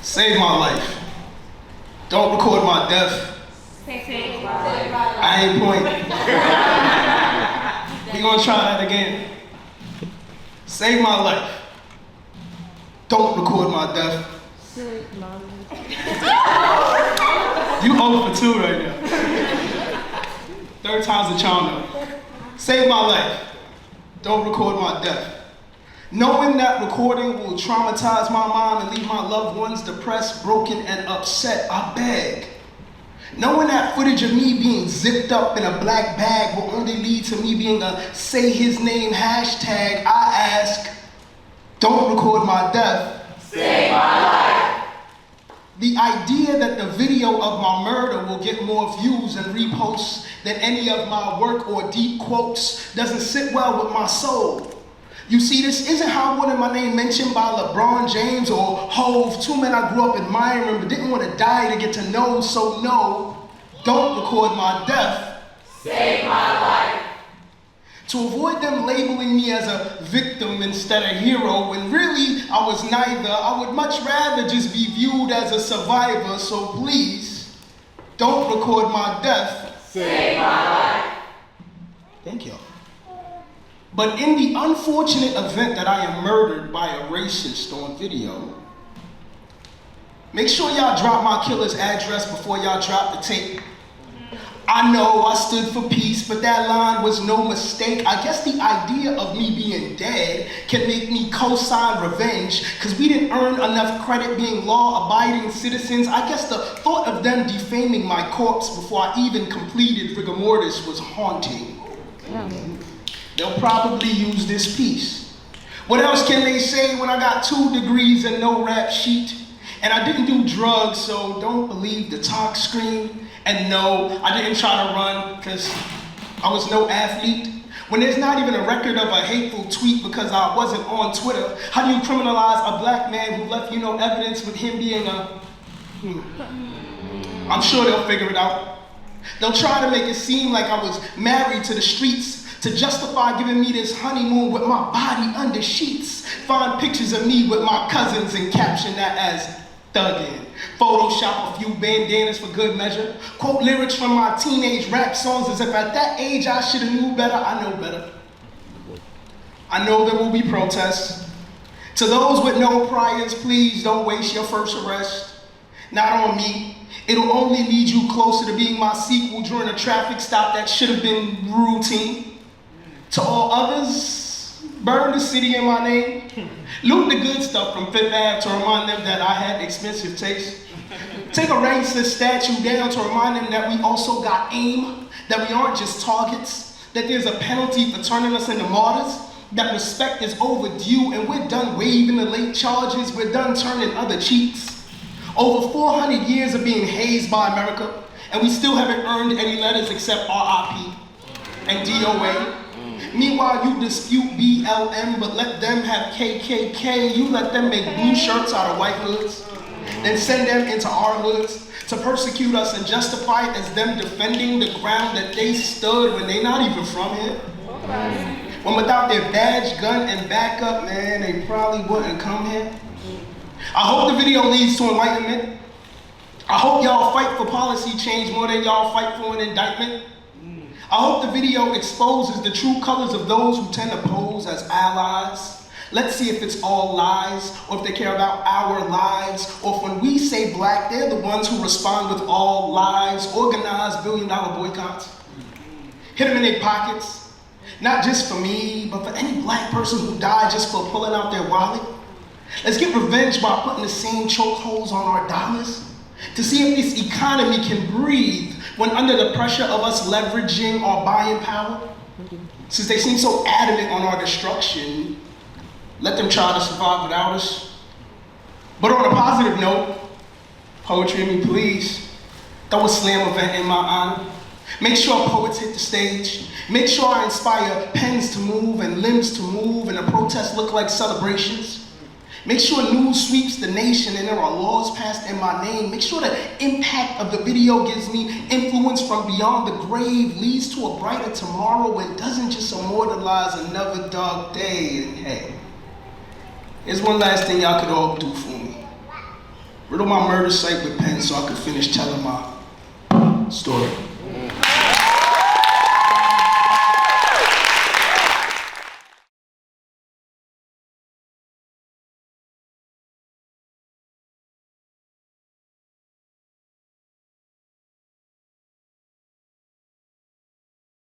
Save my life. Don't record my death. Save my life. I ain't pointing. We gonna try that again. Save my life. Don't record my death. Save my life. You 0 for 2 right now. Third time's a charm though. Save my life. Don't record my death. Knowing that recording will traumatize my mind and leave my loved ones depressed, broken, and upset, I beg. Knowing that footage of me being zipped up in a black bag will only lead to me being a say his name hashtag, I ask, don't record my death. Save my life. The idea that the video of my murder will get more views and reposts than any of my work or deep quotes doesn't sit well with my soul. You see, this isn't how I wanted my name mentioned by LeBron James or Hove, two men I grew up admiring but didn't want to die to get to know, so no, don't record my death. Save my life. To avoid them labeling me as a victim instead of hero, when really I was neither, I would much rather just be viewed as a survivor, so please, don't record my death. Save my life. Thank you. But in the unfortunate event that I am murdered by a racist on video, make sure y'all drop my killer's address before y'all drop the tape. I know I stood for peace, but that line was no mistake. I guess the idea of me being dead can make me co-sign revenge, because we didn't earn enough credit being law-abiding citizens. I guess the thought of them defaming my corpse before I even completed rigor mortis was haunting. They'll probably use this piece. What else can they say when I got 2 degrees and no rap sheet? And I didn't do drugs, so don't believe the talk screen. And no, I didn't try to run because I was no athlete. When there's not even a record of a hateful tweet because I wasn't on Twitter, how do you criminalize a black man who left you no evidence with him being a... I'm sure they'll figure it out. They'll try to make it seem like I was married to the streets to justify giving me this honeymoon with my body under sheets. Find pictures of me with my cousins and caption that as thuggin'. Photoshop a few bandanas for good measure. Quote lyrics from my teenage rap songs as if at that age I should have knew better. I know better. I know there will be protests. To those with no priors, please don't waste your first arrest. Not on me. It'll only lead you closer to being my sequel during a traffic stop that should have been routine. To all others, burn the city in my name. Loot the good stuff from Fifth Ave to remind them that I had expensive taste. Take a racist statue down to remind them that we also got aim, that we aren't just targets, that there's a penalty for turning us into martyrs, that respect is overdue and we're done waving the late charges, we're done turning other cheeks. Over 400 years of being hazed by America, and we still haven't earned any letters except RIP and DOA. Meanwhile, you dispute BLM, but let them have KKK. You let them make blue shirts out of white hoods, then send them into our hoods to persecute us and justify it as them defending the ground that they stood when they're not even from here. When without their badge, gun, and backup, man, they probably wouldn't come here. I hope the video leads to enlightenment. I hope y'all fight for policy change more than y'all fight for an indictment. I hope the video exposes the true colors of those who tend to pose as allies. Let's see if it's all lies, or if they care about our lives, or if when we say black, they're the ones who respond with all lies, organized billion-dollar boycotts. Hit them in their pockets, not just for me, but for any black person who died just for pulling out their wallet. Let's get revenge by putting the same chokeholds on our dollars to see if this economy can breathe when under the pressure of us leveraging our buying power. Since they seem so adamant on our destruction, let them try to survive without us. But on a positive note, poetry me please, throw a slam event in my honor. Make sure poets hit the stage. Make sure I inspire pens to move and limbs to move and the protests look like celebrations. Make sure news sweeps the nation and there are laws passed in my name. Make sure the impact of the video gives me influence from beyond the grave, leads to a brighter tomorrow and doesn't just immortalize another dark day. And hey, here's one last thing y'all could all do for me. Riddle my murder site with pen so I could finish telling my story.